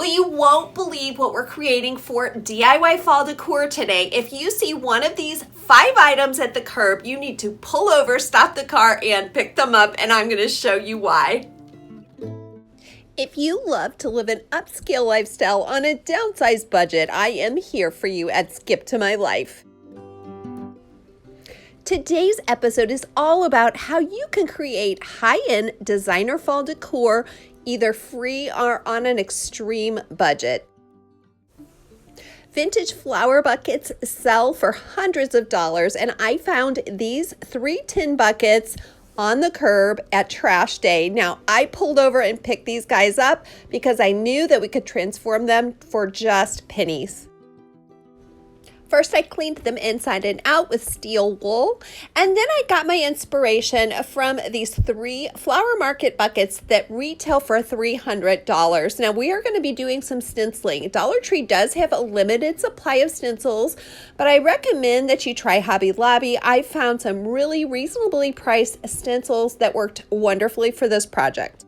Well, you won't believe what we're creating for DIY fall decor today. If you see one of these 5 items at the curb, you need to pull over, stop the car, and pick them up, and I'm going to show you why. If you love to live an upscale lifestyle on a downsized budget, I am here for you at Skip to My Life. Today's episode is all about how you can create high-end designer fall decor either free or on an extreme budget. Vintage flower buckets sell for hundreds of dollars, and I found these 3 tin buckets on the curb at trash day. Now, I pulled over and picked these guys up because I knew that we could transform them for just pennies. First, I cleaned them inside and out with steel wool, and then I got my inspiration from these 3 flower market buckets that retail for $300. Now, we are going to be doing some stenciling. Dollar Tree does have a limited supply of stencils, but I recommend that you try Hobby Lobby. I found some really reasonably priced stencils that worked wonderfully for this project.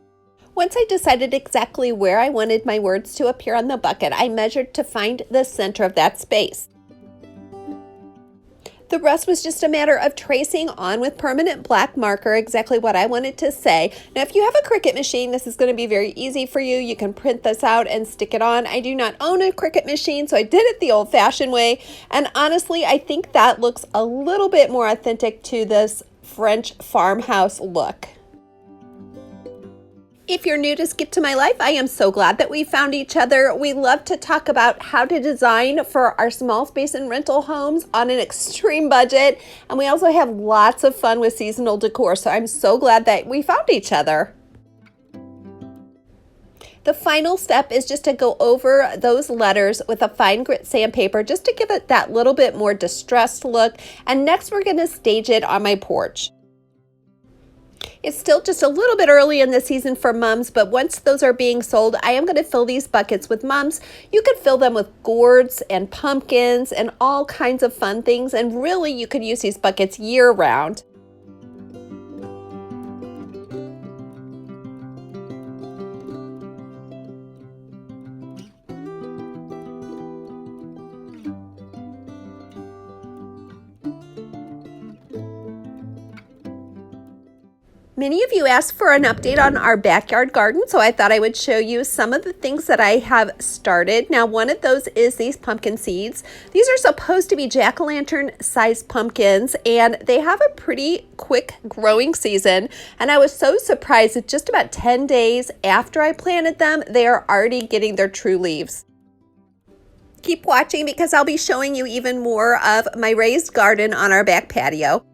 Once I decided exactly where I wanted my words to appear on the bucket, I measured to find the center of that space. The rest was just a matter of tracing on with permanent black marker exactly what I wanted to say. Now, if you have a Cricut machine, this is going to be very easy for you. You can print this out and stick it on. I do not own a Cricut machine, so I did it the old-fashioned way. And honestly, I think that looks a little bit more authentic to this French farmhouse look. If you're new to Skip to My Life, I am so glad that we found each other. We love to talk about how to design for our small space and rental homes on an extreme budget. And we also have lots of fun with seasonal decor. So I'm so glad that we found each other. The final step is just to go over those letters with a fine grit sandpaper just to give it that little bit more distressed look. And next we're going to stage it on my porch. It's still just a little bit early in the season for mums, but once those are being sold, I am going to fill these buckets with mums. You could fill them with gourds and pumpkins and all kinds of fun things, and really you could use these buckets year round. Many of you asked for an update on our backyard garden, so I thought I would show you some of the things that I have started. Now, one of those is these pumpkin seeds. These are supposed to be jack-o'-lantern sized pumpkins, and they have a pretty quick growing season. And I was so surprised that just about 10 days after I planted them, they are already getting their true leaves. Keep watching because I'll be showing you even more of my raised garden on our back patio.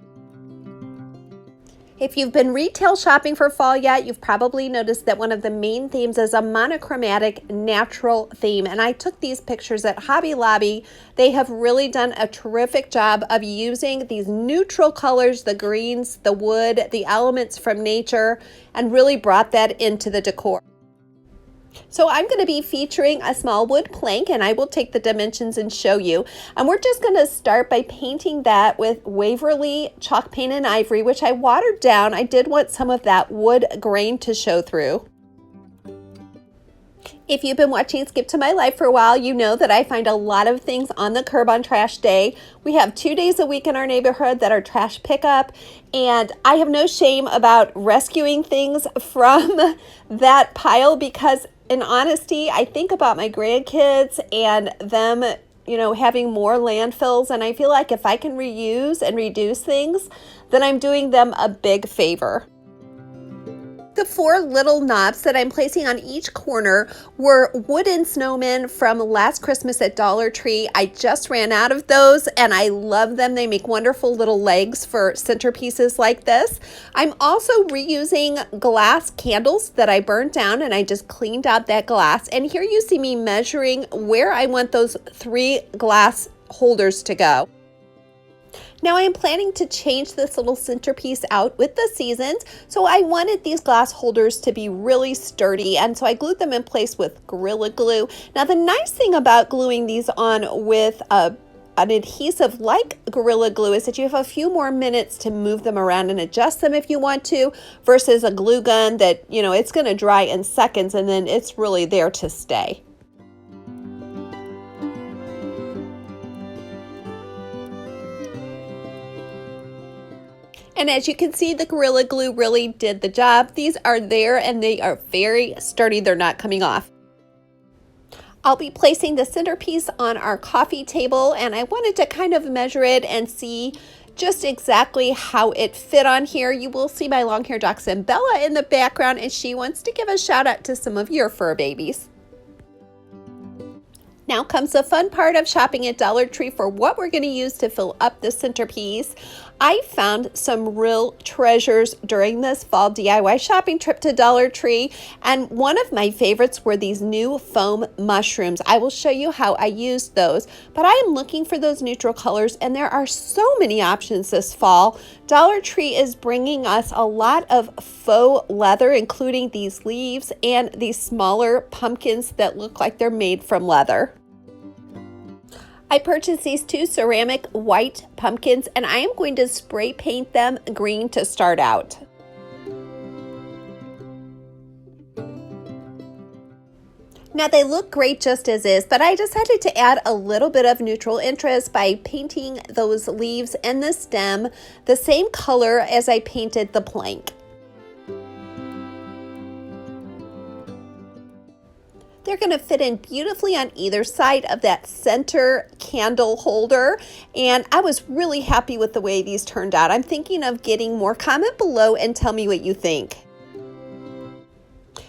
If you've been retail shopping for fall yet, you've probably noticed that one of the main themes is a monochromatic natural theme. And I took these pictures at Hobby Lobby. They have really done a terrific job of using these neutral colors, the greens, the wood, the elements from nature, and really brought that into the decor. So I'm going to be featuring a small wood plank, and I will take the dimensions and show you. And we're just going to start by painting that with Waverly chalk paint and ivory, which I watered down. I did want some of that wood grain to show through. If you've been watching Skip to My Life for a while, you know that I find a lot of things on the curb on trash day. We have 2 days a week in our neighborhood that are trash pickup, and I have no shame about rescuing things from that pile because in honesty, I think about my grandkids and them, having more landfills, and I feel like if I can reuse and reduce things, then I'm doing them a big favor. The 4 little knobs that I'm placing on each corner were wooden snowmen from last Christmas at Dollar Tree. I just ran out of those and I love them. They make wonderful little legs for centerpieces like this. I'm also reusing glass candles that I burned down, and I just cleaned out that glass. And here you see me measuring where I want those 3 glass holders to go. Now I am planning to change this little centerpiece out with the seasons, so I wanted these glass holders to be really sturdy, and so I glued them in place with Gorilla Glue. Now the nice thing about gluing these on with an adhesive like Gorilla Glue is that you have a few more minutes to move them around and adjust them if you want to, versus a glue gun that, it's going to dry in seconds and then it's really there to stay. And as you can see, the Gorilla Glue really did the job. These are there and they are very sturdy. They're not coming off. I'll be placing the centerpiece on our coffee table, and I wanted to kind of measure it and see just exactly how it fit on here. You will see my long-haired dachshund Bella in the background, and she wants to give a shout out to some of your fur babies. Now comes the fun part of shopping at Dollar Tree for what we're going to use to fill up the centerpiece. I found some real treasures during this fall DIY shopping trip to Dollar Tree, and one of my favorites were these new foam mushrooms. I will show you how I used those, but I am looking for those neutral colors, and there are so many options this fall. Dollar Tree is bringing us a lot of faux leather, including these leaves and these smaller pumpkins that look like they're made from leather. I purchased these two ceramic white pumpkins, and I am going to spray paint them green to start out. Now they look great just as is, but I decided to add a little bit of neutral interest by painting those leaves and the stem the same color as I painted the plank. They're going to fit in beautifully on either side of that center candle holder, and I was really happy with the way these turned out. I'm thinking of getting more. Comment below and tell me what you think.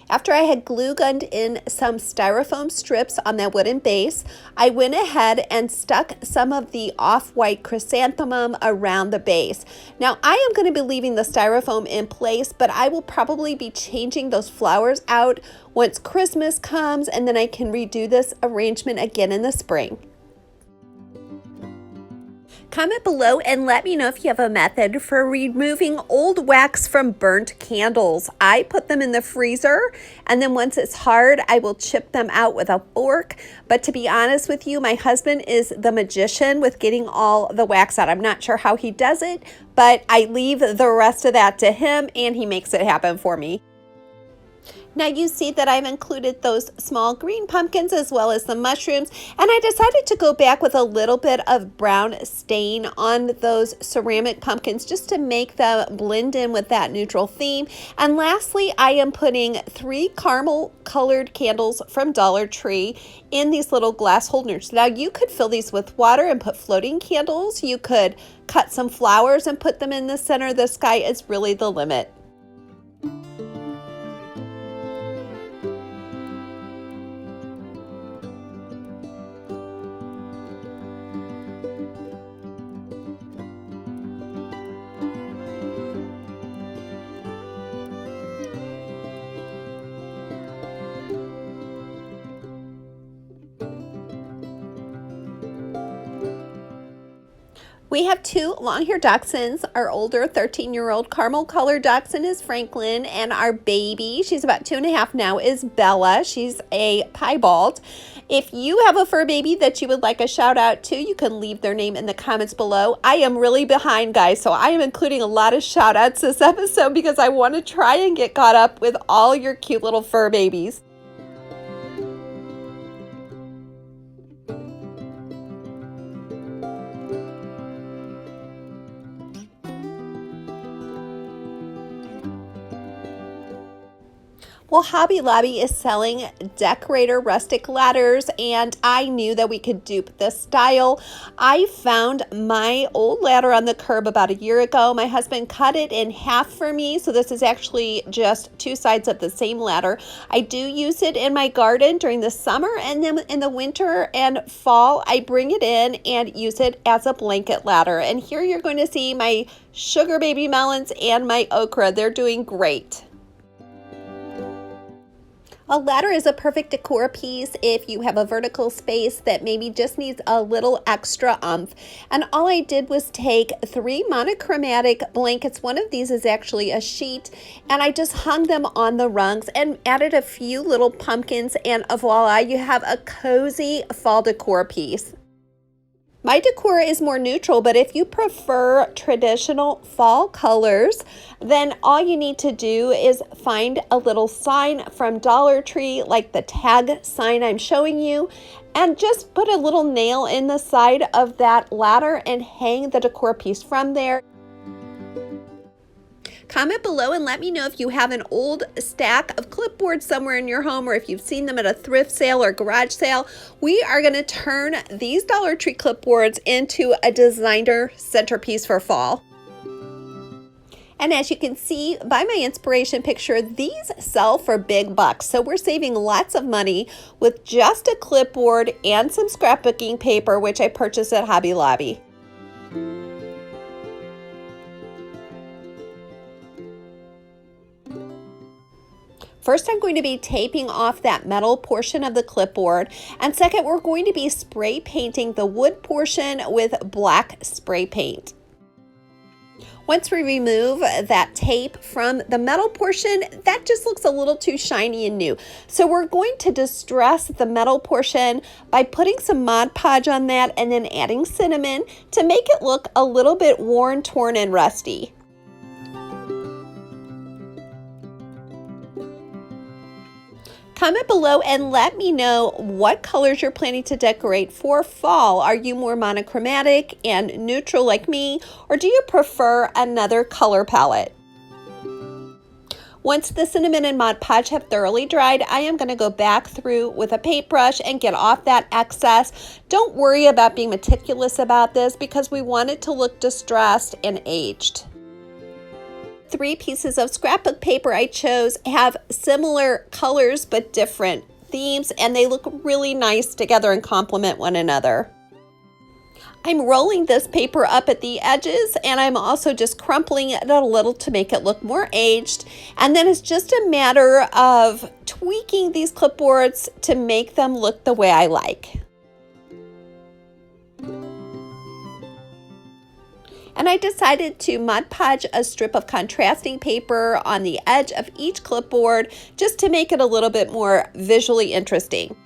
After I had glue gunned in some styrofoam strips on that wooden base, I went ahead and stuck some of the off-white chrysanthemum around the base. Now I am going to be leaving the styrofoam in place, but I will probably be changing those flowers out once Christmas comes, and then I can redo this arrangement again in the spring. Comment below and let me know if you have a method for removing old wax from burnt candles. I put them in the freezer, and then once it's hard, I will chip them out with a fork. But to be honest with you, my husband is the magician with getting all the wax out. I'm not sure how he does it, but I leave the rest of that to him, and he makes it happen for me. Now you see that I've included those small green pumpkins as well as the mushrooms, and I decided to go back with a little bit of brown stain on those ceramic pumpkins just to make them blend in with that neutral theme. And lastly, I am putting 3 caramel colored candles from Dollar Tree in these little glass holders. Now you could fill these with water and put floating candles. You could cut some flowers and put them in the center. The sky is really the limit. We have 2 long-haired dachshunds. Our older 13-year-old caramel colored dachshund is Franklin, and our baby, she's about 2.5 now, is Bella. She's a piebald. If you have a fur baby that you would like a shout out to, you can leave their name in the comments below. I am really behind, guys, so I am including a lot of shout outs this episode because I want to try and get caught up with all your cute little fur babies. Well, Hobby Lobby is selling decorator rustic ladders, and I knew that we could dupe this style. I found my old ladder on the curb about a year ago. My husband cut it in half for me, so this is actually just 2 sides of the same ladder. I do use it in my garden during the summer, and then in the winter and fall, I bring it in and use it as a blanket ladder. And here you're going to see my sugar baby melons and my okra. They're doing great. A ladder is a perfect decor piece if you have a vertical space that maybe just needs a little extra oomph. And all I did was take 3 monochromatic blankets. One of these is actually a sheet, and I just hung them on the rungs and added a few little pumpkins, and voila, you have a cozy fall decor piece. My decor is more neutral, but if you prefer traditional fall colors, then all you need to do is find a little sign from Dollar Tree, like the tag sign I'm showing you, and just put a little nail in the side of that ladder and hang the decor piece from there. Comment below and let me know if you have an old stack of clipboards somewhere in your home, or if you've seen them at a thrift sale or garage sale. We are going to turn these Dollar Tree clipboards into a designer centerpiece for fall. And as you can see by my inspiration picture, these sell for big bucks. So we're saving lots of money with just a clipboard and some scrapbooking paper, which I purchased at Hobby Lobby. First, I'm going to be taping off that metal portion of the clipboard. And second, we're going to be spray painting the wood portion with black spray paint. Once we remove that tape from the metal portion, that just looks a little too shiny and new. So we're going to distress the metal portion by putting some Mod Podge on that and then adding cinnamon to make it look a little bit worn, torn, and rusty. Comment below and let me know what colors you're planning to decorate for fall. Are you more monochromatic and neutral like me, or do you prefer another color palette? Once the cinnamon and Mod Podge have thoroughly dried, I am going to go back through with a paintbrush and get off that excess. Don't worry about being meticulous about this because we want it to look distressed and aged. 3 pieces of scrapbook paper I chose have similar colors but different themes, and they look really nice together and complement one another. I'm rolling this paper up at the edges, and I'm also just crumpling it a little to make it look more aged. And then it's just a matter of tweaking these clipboards to make them look the way I like. And I decided to Mod Podge a strip of contrasting paper on the edge of each clipboard just to make it a little bit more visually interesting.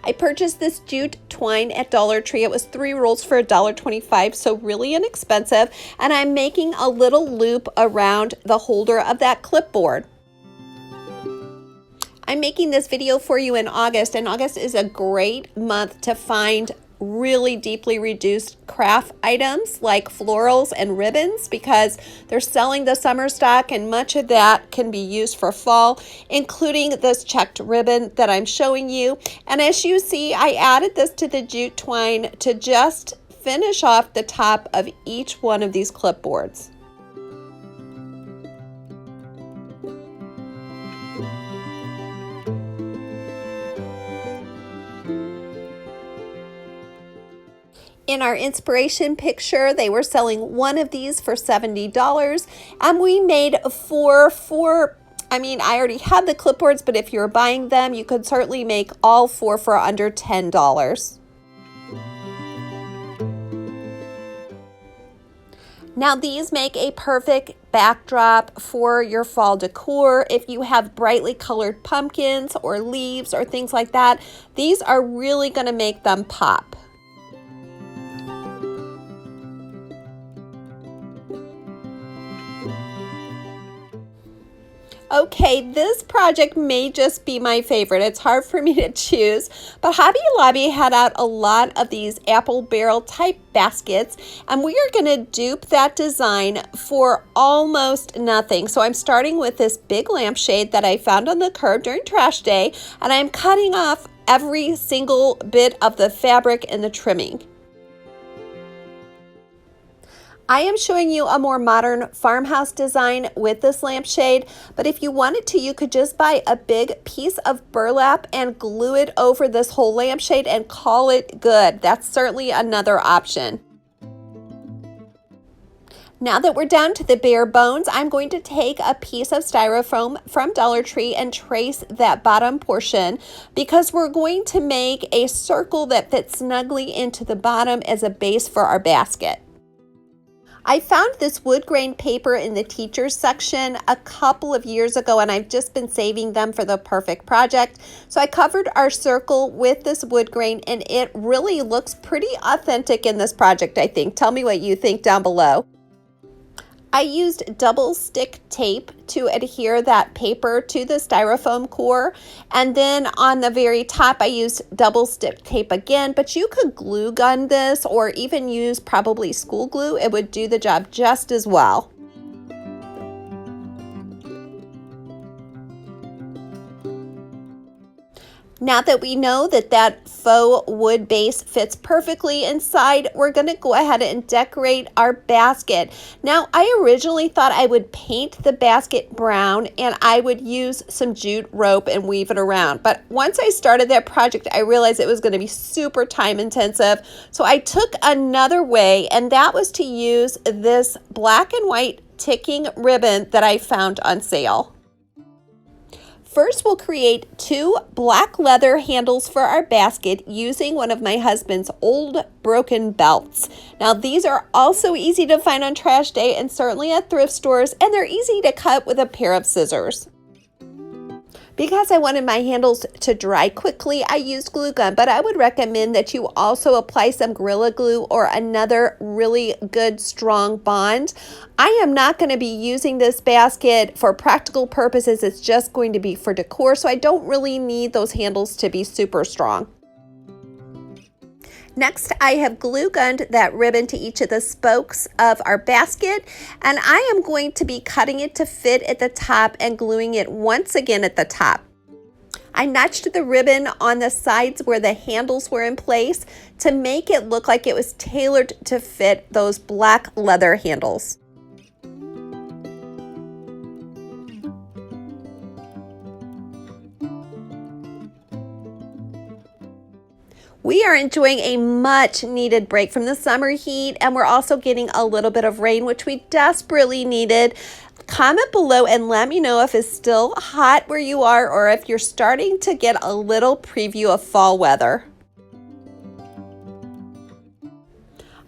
I purchased this jute twine at Dollar Tree. It was 3 rolls for $1.25, so really inexpensive. And I'm making a little loop around the holder of that clipboard. I'm making this video for you in August, and August is a great month to find really deeply reduced craft items like florals and ribbons because they're selling the summer stock, and much of that can be used for fall, including this checked ribbon that I'm showing you. And as you see, I added this to the jute twine to just finish off the top of each one of these clipboards. In our inspiration picture, they were selling one of these for $70, and we made 4 for, I already had the clipboards, but if you're buying them, you could certainly make all 4 for under $10. Now these make a perfect backdrop for your fall decor. If you have brightly colored pumpkins or leaves or things like that, these are really going to make them pop. Okay, this project may just be my favorite. It's hard for me to choose, but Hobby Lobby had out a lot of these apple barrel type baskets, and we are going to dupe that design for almost nothing. So I'm starting with this big lampshade that I found on the curb during trash day, and I'm cutting off every single bit of the fabric and the trimming. I am showing you a more modern farmhouse design with this lampshade, but if you wanted to, you could just buy a big piece of burlap and glue it over this whole lampshade and call it good. That's certainly another option. Now that we're down to the bare bones, I'm going to take a piece of styrofoam from Dollar Tree and trace that bottom portion because we're going to make a circle that fits snugly into the bottom as a base for our basket. I found this wood grain paper in the teachers section a couple of years ago, and I've just been saving them for the perfect project. So I covered our circle with this wood grain, and it really looks pretty authentic in this project, I think. Tell me what you think down below. I used double stick tape to adhere that paper to the styrofoam core, and then on the very top I used double stick tape again, but you could glue gun this or even use probably school glue. It would do the job just as well. Now that we know that that faux wood base fits perfectly inside, we're going to go ahead and decorate our basket. Now, I originally thought I would paint the basket brown and I would use some jute rope and weave it around. But once I started that project, I realized it was going to be super time intensive. So I took another way, and that was to use this black and white ticking ribbon that I found on sale. First, we'll create 2 black leather handles for our basket using one of my husband's old broken belts. Now, these are also easy to find on trash day and certainly at thrift stores, and they're easy to cut with a pair of scissors. Because I wanted my handles to dry quickly, I used glue gun, but I would recommend that you also apply some Gorilla Glue or another really good strong bond. I am not going to be using this basket for practical purposes. It's just going to be for decor, so I don't really need those handles to be super strong. Next, I have glue gunned that ribbon to each of the spokes of our basket, and I am going to be cutting it to fit at the top and gluing it once again at the top. I notched the ribbon on the sides where the handles were in place to make it look like it was tailored to fit those black leather handles. We are enjoying a much needed break from the summer heat, and we're also getting a little bit of rain, which we desperately needed. Comment below and let me know if it's still hot where you are or if you're starting to get a little preview of fall weather.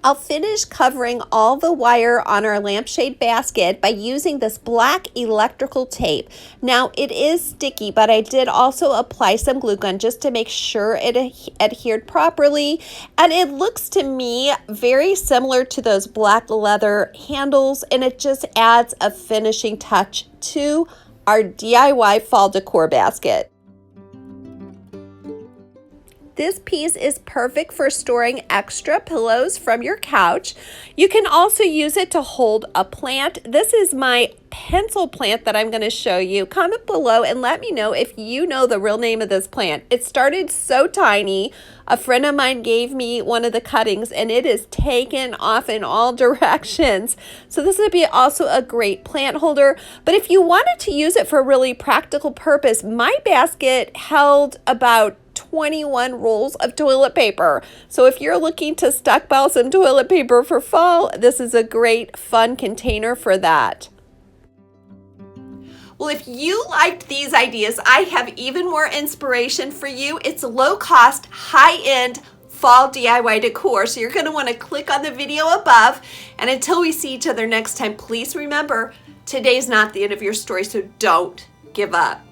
I'll finish covering all the wire on our lampshade basket by using this black electrical tape. Now, it is sticky, but I did also apply some glue gun just to make sure it adhered properly. And it looks to me very similar to those black leather handles, and it just adds a finishing touch to our DIY fall decor basket. This piece is perfect for storing extra pillows from your couch. You can also use it to hold a plant. This is my pencil plant that I'm going to show you. Comment below and let me know if you know the real name of this plant. It started so tiny. A friend of mine gave me one of the cuttings and it is taken off in all directions. So this would be also a great plant holder. But if you wanted to use it for a really practical purpose, my basket held about 21 rolls of toilet paper. So if you're looking to stockpile some toilet paper for fall, this is a great fun container for that. Well, if you liked these ideas, I have even more inspiration for you. It's low cost, high end fall DIY decor. So you're going to want to click on the video above. And until we see each other next time, please remember, today's not the end of your story, so don't give up.